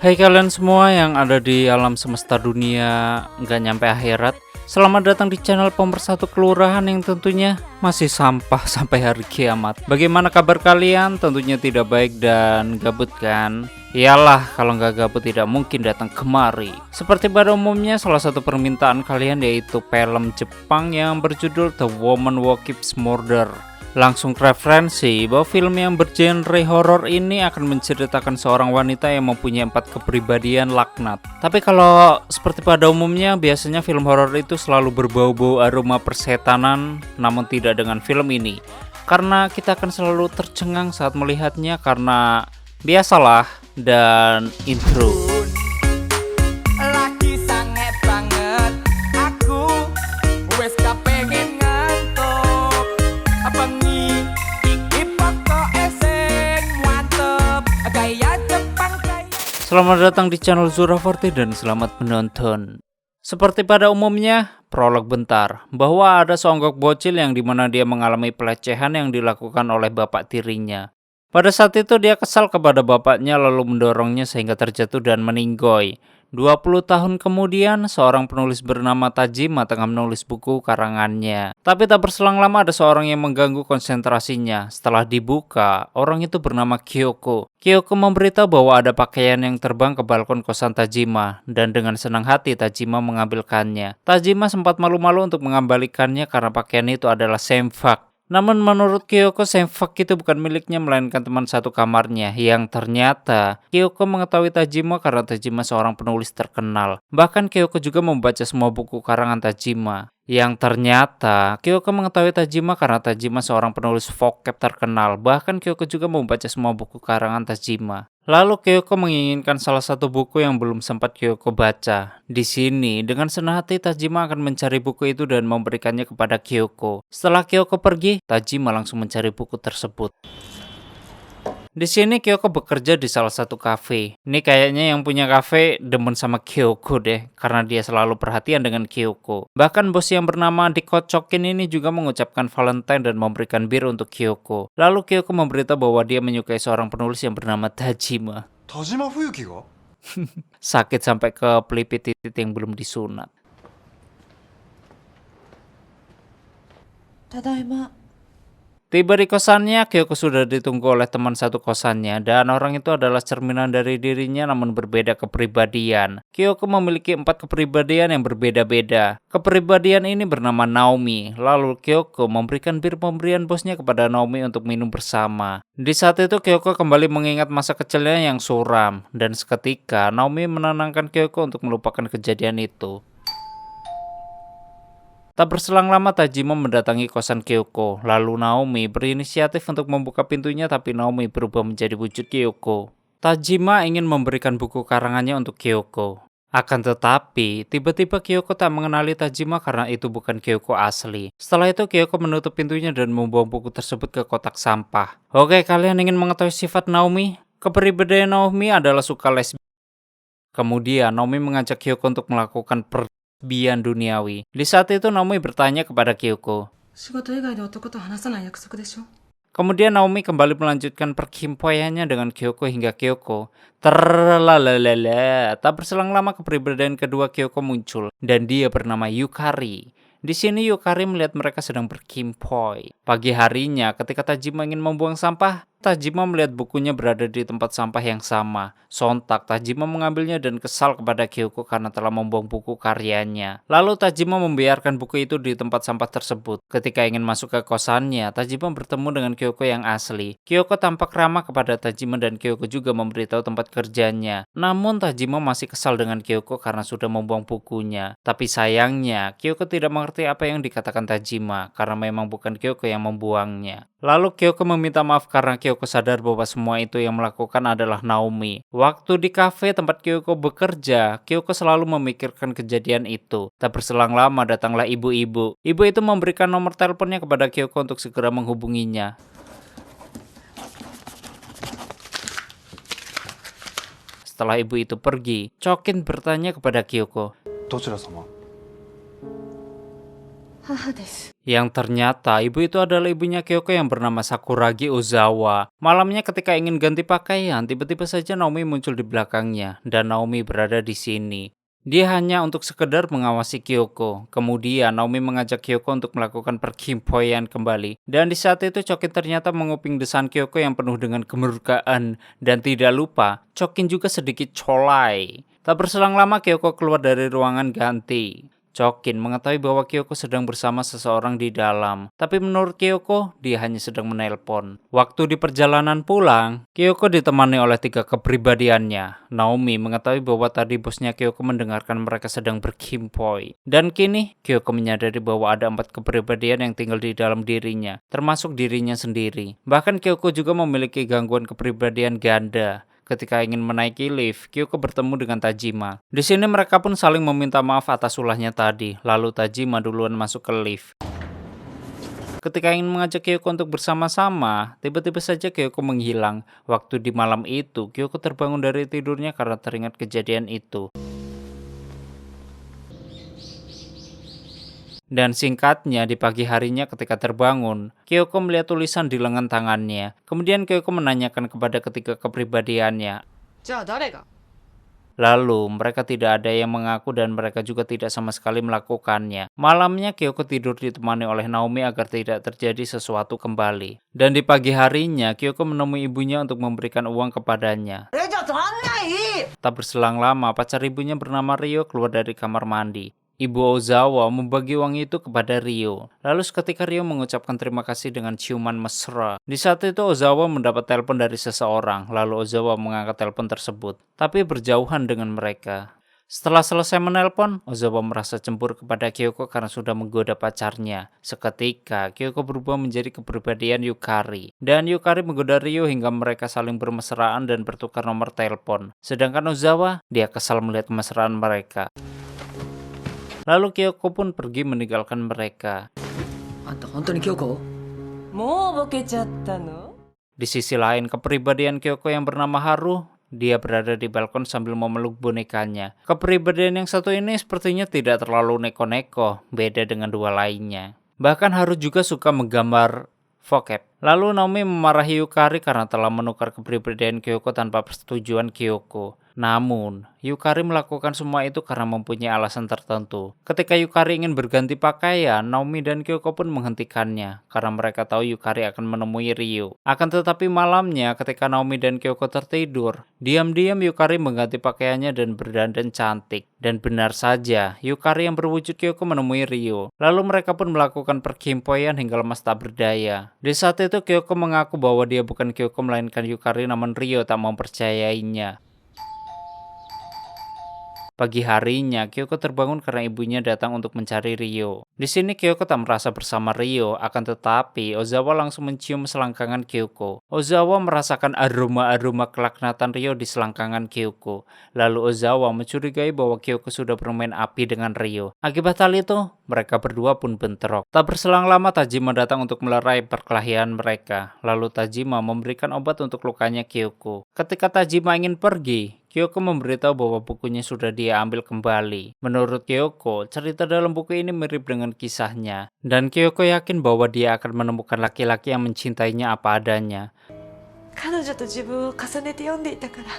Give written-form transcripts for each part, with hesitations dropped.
Hai kalian semua yang ada di alam semesta dunia nggak nyampe akhirat. Selamat datang di channel Pemersatu Kelurahan yang tentunya masih sampah sampai hari kiamat. Bagaimana kabar kalian? Tentunya tidak baik dan gabut kan? Iyalah, kalau nggak gabut tidak mungkin datang kemari. Seperti pada umumnya, salah satu permintaan kalian yaitu film Jepang yang berjudul The Woman Who Keeps Murder. Langsung referensi bahwa film yang bergenre horor ini akan menceritakan seorang wanita yang mempunyai 4 kepribadian laknat. Tapi kalau seperti pada umumnya, biasanya film horor itu selalu berbau-bau aroma persetanan, namun tidak dengan film ini. Karena kita akan selalu tercengang saat melihatnya karena biasalah dan intro. Lagi sange banget aku wes kepengen ngantuk bengi iki pokoke sing mantep gaya Jepang gaya. Selamat datang di channel Zuraforti dan selamat menonton. Seperti pada umumnya, prolog bentar bahwa ada seonggok bocil yang dimana dia mengalami pelecehan yang dilakukan oleh bapak tirinya. Pada saat itu dia kesal kepada bapaknya lalu mendorongnya sehingga terjatuh dan meninggoy. 20 tahun kemudian, seorang penulis bernama Tajima tengah menulis buku karangannya. Tapi tak berselang lama ada seorang yang mengganggu konsentrasinya. Setelah dibuka, orang itu bernama Kyoko. Kyoko memberitahu bahwa ada pakaian yang terbang ke balkon kosan Tajima. Dan dengan senang hati Tajima mengambilkannya. Tajima sempat malu-malu untuk mengembalikannya karena pakaian itu adalah semfak. Namun menurut Kyoko, semfak itu bukan miliknya melainkan teman satu kamarnya. Yang ternyata Kyoko mengetahui Tajima karena Tajima seorang penulis terkenal. Bahkan Kyoko juga membaca semua buku karangan Tajima. Yang ternyata Kyoko mengetahui Tajima karena Tajima seorang penulis vocab terkenal. Bahkan Kyoko juga membaca semua buku karangan Tajima. Lalu Kyoko menginginkan salah satu buku yang belum sempat Kyoko baca. Di sini, dengan senang hati Tajima akan mencari buku itu dan memberikannya kepada Kyoko. Setelah Kyoko pergi, Tajima langsung mencari buku tersebut. Di sini Kyoko bekerja di salah satu kafe. Ini kayaknya yang punya kafe demen sama Kyoko deh, karena dia selalu perhatian dengan Kyoko. Bahkan bos yang bernama Dikocokin ini juga mengucapkan Valentine dan memberikan bir untuk Kyoko. Lalu Kyoko memberitahu bahwa dia menyukai seorang penulis yang bernama Tajima. 田島冬樹が Sakit sampai ke pelipit titik yang belum disunat. ただいま。 Tiba di kosannya, Kyoko sudah ditunggu oleh teman satu kosannya dan orang itu adalah cerminan dari dirinya namun berbeda kepribadian. Kyoko memiliki 4 kepribadian yang berbeda-beda. Kepribadian ini bernama Naomi. Lalu Kyoko memberikan bir pemberian bosnya kepada Naomi untuk minum bersama. Di saat itu Kyoko kembali mengingat masa kecilnya yang suram dan seketika Naomi menenangkan Kyoko untuk melupakan kejadian itu. Tak berselang lama Tajima mendatangi kosan Kyoko, lalu Naomi berinisiatif untuk membuka pintunya tapi Naomi berubah menjadi wujud Kyoko. Tajima ingin memberikan buku karangannya untuk Kyoko. Akan tetapi, tiba-tiba Kyoko tak mengenali Tajima karena itu bukan Kyoko asli. Setelah itu Kyoko menutup pintunya dan membuang buku tersebut ke kotak sampah. Oke, kalian ingin mengetahui sifat Naomi? Kepribadian Naomi adalah suka lesbi. Kemudian Naomi mengajak Kyoko untuk melakukan bian duniawi. Di saat itu Naomi bertanya kepada Kyoko. 仕事以外で男と話さない約束でしょ。 Kemudian Naomi kembali melanjutkan perkimpoiannya dengan Kyoko hingga Kyoko terlalalala. Tak berselang lama kepribadian kedua Kyoko muncul dan dia bernama Yukari. Di sini Yukari melihat mereka sedang berkimpoi. Pagi harinya ketika Tajima ingin membuang sampah, Tajima melihat bukunya berada di tempat sampah yang sama. Sontak Tajima mengambilnya dan kesal kepada Kyoko karena telah membuang buku karyanya. Lalu Tajima membiarkan buku itu di tempat sampah tersebut. Ketika ingin masuk ke kosannya, Tajima bertemu dengan Kyoko yang asli. Kyoko tampak ramah kepada Tajima dan Kyoko juga memberitahu tempat kerjanya. Namun Tajima masih kesal dengan Kyoko karena sudah membuang bukunya. Tapi sayangnya, Kyoko tidak mengerti apa yang dikatakan Tajima karena memang bukan Kyoko yang membuangnya. Lalu Kyoko meminta maaf karena Kyoko sadar bahwa semua itu yang melakukan adalah Naomi. Waktu di kafe tempat Kyoko bekerja, Kyoko selalu memikirkan kejadian itu. Tak berselang lama datanglah ibu-ibu. Ibu itu memberikan nomor teleponnya kepada Kyoko untuk segera menghubunginya. Setelah ibu itu pergi, Chokin bertanya kepada Kyoko. どちら様母です。 Yang ternyata ibu itu adalah ibunya Kyoko yang bernama Sakuragi Ozawa. Malamnya ketika ingin ganti pakaian, tiba-tiba saja Naomi muncul di belakangnya dan Naomi berada di sini. Dia hanya untuk sekedar mengawasi Kyoko. Kemudian Naomi mengajak Kyoko untuk melakukan perkimpoian kembali. Dan di saat itu Chokin ternyata menguping desahan Kyoko yang penuh dengan kemurkaan. Dan tidak lupa, Chokin juga sedikit colai. Tak berselang lama Kyoko keluar dari ruangan ganti. Chokin mengetahui bahwa Kyoko sedang bersama seseorang di dalam, tapi menurut Kyoko, dia hanya sedang menelpon. Waktu di perjalanan pulang, Kyoko ditemani oleh 3 kepribadiannya. Naomi mengetahui bahwa tadi bosnya Kyoko mendengarkan mereka sedang berkimpoi. Dan kini, Kyoko menyadari bahwa ada 4 kepribadian yang tinggal di dalam dirinya, termasuk dirinya sendiri. Bahkan Kyoko juga memiliki gangguan kepribadian ganda. Ketika ingin menaiki lift, Kyoko bertemu dengan Tajima. Di sini mereka pun saling meminta maaf atas ulahnya tadi. Lalu Tajima duluan masuk ke lift. Ketika ingin mengajak Kyoko untuk bersama-sama, tiba-tiba saja Kyoko menghilang. Waktu di malam itu, Kyoko terbangun dari tidurnya karena teringat kejadian itu. Dan singkatnya, di pagi harinya ketika terbangun, Kyoko melihat tulisan di lengan tangannya. Kemudian Kyoko menanyakan kepada ketiga kepribadiannya. じゃあ誰が？ Lalu mereka tidak ada yang mengaku dan mereka juga tidak sama sekali melakukannya. Malamnya Kyoko tidur ditemani oleh Naomi agar tidak terjadi sesuatu kembali. Dan di pagi harinya Kyoko menemui ibunya untuk memberikan uang kepadanya. Tak berselang lama pacar ibunya bernama Rio keluar dari kamar mandi. Ibu Ozawa membagi uang itu kepada Rio. Lalu seketika Rio mengucapkan terima kasih dengan ciuman mesra. Di saat itu Ozawa mendapat telepon dari seseorang. Lalu Ozawa mengangkat telepon tersebut, tapi berjauhan dengan mereka. Setelah selesai menelpon, Ozawa merasa cemburu kepada Kyoko karena sudah menggoda pacarnya. Seketika, Kyoko berubah menjadi kepribadian Yukari. Dan Yukari menggoda Rio hingga mereka saling bermesraan dan bertukar nomor telepon. Sedangkan Ozawa, dia kesal melihat kemesraan mereka. Lalu Kyoko pun pergi meninggalkan mereka. あんた本当に京子？ もうボケちゃったの？ Di sisi lain, kepribadian Kyoko yang bernama Haru, dia berada di balkon sambil memeluk bonekanya. Kepribadian yang satu ini sepertinya tidak terlalu neko-neko, beda dengan dua lainnya. Bahkan Haru juga suka menggambar vocab. Lalu Naomi memarahi Yukari karena telah menukar kepribadian Kyoko tanpa persetujuan Kyoko. Namun, Yukari melakukan semua itu karena mempunyai alasan tertentu. Ketika Yukari ingin berganti pakaian, Naomi dan Kyoko pun menghentikannya karena mereka tahu Yukari akan menemui Rio. Akan tetapi malamnya ketika Naomi dan Kyoko tertidur, diam-diam Yukari mengganti pakaiannya dan berdandan cantik. Dan benar saja, Yukari yang berwujud Kyoko menemui Rio. Lalu mereka pun melakukan perkimpoian hingga lemas tak berdaya. Di saat itu Kyoko mengaku bahwa dia bukan Kyoko melainkan Yukari, namun Rio tak mempercayainya. Pagi harinya, Kyoko terbangun karena ibunya datang untuk mencari Rio. Di sini Kyoko tak merasa bersama Rio, akan tetapi Ozawa langsung mencium selangkangan Kyoko. Ozawa merasakan aroma-aroma kelaknatan Rio di selangkangan Kyoko. Lalu Ozawa mencurigai bahwa Kyoko sudah bermain api dengan Rio. Akibat hal itu, mereka berdua pun bentrok. Tak berselang lama Tajima datang untuk melerai perkelahian mereka. Lalu Tajima memberikan obat untuk lukanya Kyoko. Ketika Tajima ingin pergi, Kyoko memberitahu bahwa bukunya sudah dia ambil kembali. Menurut Kyoko, cerita dalam buku ini mirip dengan kisahnya. Dan Kyoko yakin bahwa dia akan menemukan laki-laki yang mencintainya apa adanya. 彼女と自分を重ねて読んでいたから、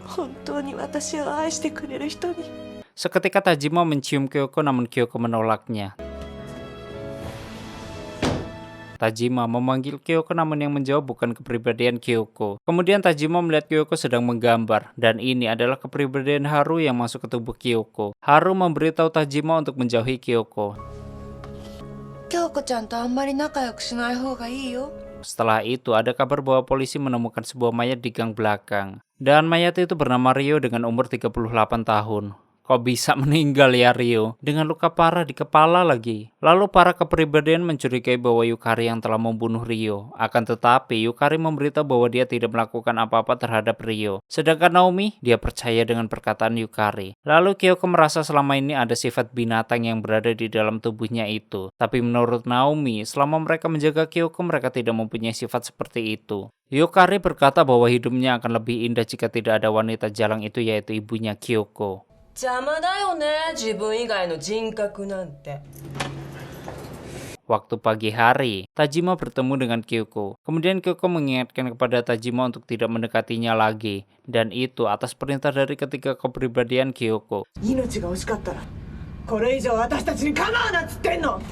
本当に私を愛してくれる人に。 Seketika Tajima mencium Kyoko namun Kyoko menolaknya. Tajima memanggil Kyoko namun yang menjawab bukan kepribadian Kyoko. Kemudian Tajima melihat Kyoko sedang menggambar dan ini adalah kepribadian Haru yang masuk ke tubuh Kyoko. Haru memberitahu Tajima untuk menjauhi Kyoko. 京子ちゃんとあんまり仲良くしない方がいいよ。 Setelah itu ada kabar bahwa polisi menemukan sebuah mayat di gang belakang. Dan mayat itu bernama Rio dengan umur 38 tahun. Kok bisa meninggal ya Rio? Dengan luka parah di kepala lagi. Lalu para kepribadian mencurigai bahwa Yukari yang telah membunuh Rio. Akan tetapi Yukari memberitahu bahwa dia tidak melakukan apa-apa terhadap Rio. Sedangkan Naomi, dia percaya dengan perkataan Yukari. Lalu Kyoko merasa selama ini ada sifat binatang yang berada di dalam tubuhnya itu. Tapi menurut Naomi, selama mereka menjaga Kyoko, mereka tidak mempunyai sifat seperti itu. Yukari berkata bahwa hidupnya akan lebih indah jika tidak ada wanita jalang itu, yaitu ibunya Kyoko. 邪魔だよね、自分以外の人格なんて。Waktu pagi hari, Tajima bertemu dengan Kyoko. Kemudian Kyoko mengingatkan kepada Tajima untuk tidak mendekatinya lagi. Dan itu atas perintah dari ketiga kepribadian Kyoko. 命が惜しかったらこれ以上私たちに構うなっつってんの。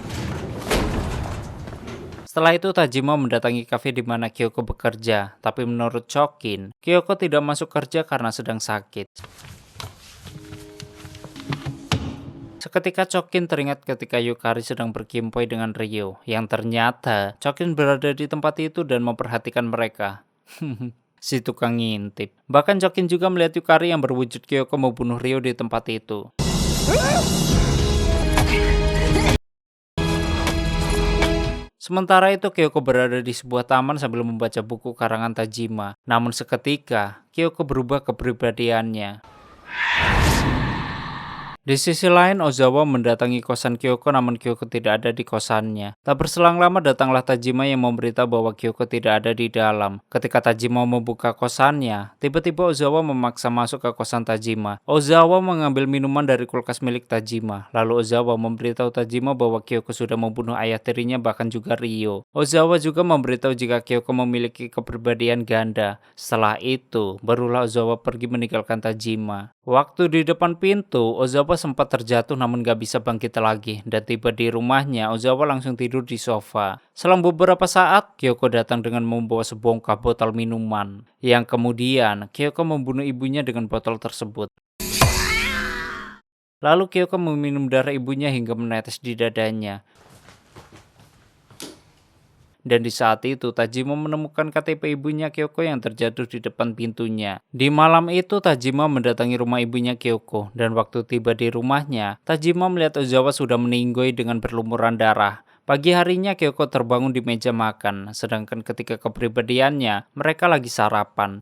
Setelah itu Tajima mendatangi kafe di mana Kyoko bekerja, tapi menurut Chokin, Kyoko tidak masuk kerja karena sedang sakit. Seketika Chokin teringat ketika Yukari sedang berkimpoi dengan Ryo, yang ternyata Chokin berada di tempat itu dan memperhatikan mereka. Si tukang ngintip. Bahkan Chokin juga melihat Yukari yang berwujud Kyoko membunuh Ryo di tempat itu. Sementara itu Kyoko berada di sebuah taman sambil membaca buku karangan Tajima. Namun seketika Kyoko berubah kepribadiannya. Di sisi lain, Ozawa mendatangi kosan Kyoko namun Kyoko tidak ada di kosannya. Tak berselang lama datanglah Tajima yang memberitahu bahwa Kyoko tidak ada di dalam. Ketika Tajima membuka kosannya, tiba-tiba Ozawa memaksa masuk ke kosan Tajima. Ozawa mengambil minuman dari kulkas milik Tajima. Lalu Ozawa memberitahu Tajima bahwa Kyoko sudah membunuh ayah tirinya bahkan juga Ryo. Ozawa juga memberitahu jika Kyoko memiliki kepribadian ganda. Setelah itu, barulah Ozawa pergi meninggalkan Tajima. Waktu di depan pintu, Ozawa sempat terjatuh namun gak bisa bangkit lagi. Dan tiba di rumahnya, Ozawa langsung tidur di sofa. Selang beberapa saat, Kyoko datang dengan membawa sebongkah botol minuman. Yang kemudian, Kyoko membunuh ibunya dengan botol tersebut. Lalu Kyoko meminum darah ibunya hingga menetes di dadanya. Dan di saat itu Tajima menemukan KTP ibunya Kyoko yang terjatuh di depan pintunya. Di malam itu Tajima mendatangi rumah ibunya Kyoko. Dan waktu tiba di rumahnya, Tajima melihat Ozawa sudah meninggoy dengan berlumuran darah. Pagi harinya Kyoko terbangun di meja makan. Sedangkan ketika kepribadiannya, mereka lagi sarapan.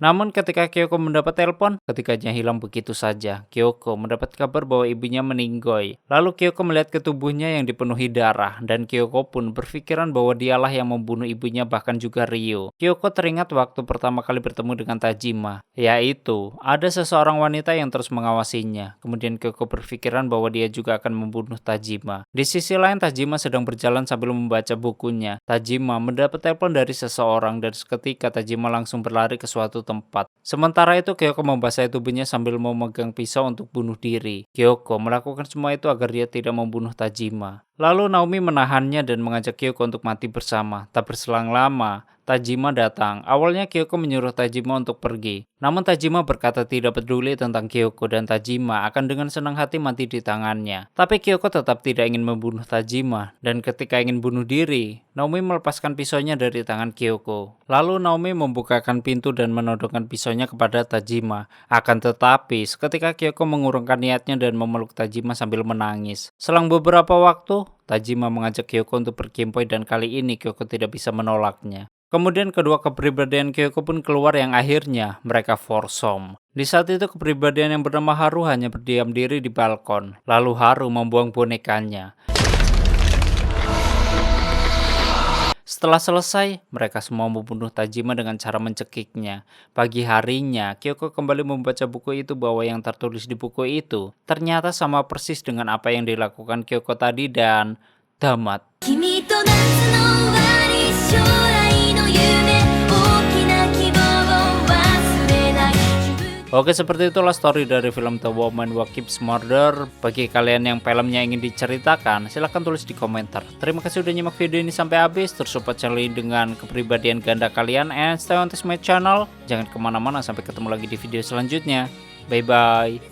Namun ketika Kyoko mendapat telepon, ketiganya hilang begitu saja. Kyoko mendapat kabar bahwa ibunya meninggoy. Lalu Kyoko melihat ke tubuhnya yang dipenuhi darah, dan Kyoko pun berpikiran bahwa dialah yang membunuh ibunya bahkan juga Ryo. Kyoko teringat waktu pertama kali bertemu dengan Tajima, yaitu ada seseorang wanita yang terus mengawasinya. Kemudian Kyoko berpikiran bahwa dia juga akan membunuh Tajima. Di sisi lain Tajima sedang berjalan sambil membaca bukunya. Tajima mendapat telepon dari seseorang dan seketika Tajima langsung berlari ke suatu tempat. Sementara itu Kyoko membasahi tubuhnya sambil memegang pisau untuk bunuh diri. Kyoko melakukan semua itu agar dia tidak membunuh Tajima. Lalu Naomi menahannya dan mengajak Kyoko untuk mati bersama. Tak berselang lama, Tajima datang. Awalnya Kyoko menyuruh Tajima untuk pergi. Namun Tajima berkata tidak peduli tentang Kyoko dan Tajima akan dengan senang hati mati di tangannya. Tapi Kyoko tetap tidak ingin membunuh Tajima. Dan ketika ingin bunuh diri, Naomi melepaskan pisaunya dari tangan Kyoko. Lalu Naomi membukakan pintu dan menodongkan pisaunya kepada Tajima. Akan tetapi, seketika Kyoko mengurungkan niatnya dan memeluk Tajima sambil menangis. Selang beberapa waktu, Tajima mengajak Kyoko untuk berkimpoi dan kali ini Kyoko tidak bisa menolaknya. Kemudian kedua kepribadian Kyoko pun keluar yang akhirnya mereka foursome. Di saat itu kepribadian yang bernama Haru hanya berdiam diri di balkon. Lalu Haru membuang bonekanya. Setelah selesai, mereka semua membunuh Tajima dengan cara mencekiknya. Pagi harinya, Kyoko kembali membaca buku itu bahwa yang tertulis di buku itu ternyata sama persis dengan apa yang dilakukan Kyoko tadi dan tamat. Oke, seperti itulah story dari film The Woman Who Keeps Murder. Bagi kalian yang filmnya ingin diceritakan, silahkan tulis di komentar. Terima kasih udah nyimak video ini sampai habis. Terus support channel ini dengan kepribadian ganda kalian. And stay on this my channel. Jangan kemana-mana, sampai ketemu lagi di video selanjutnya. Bye-bye.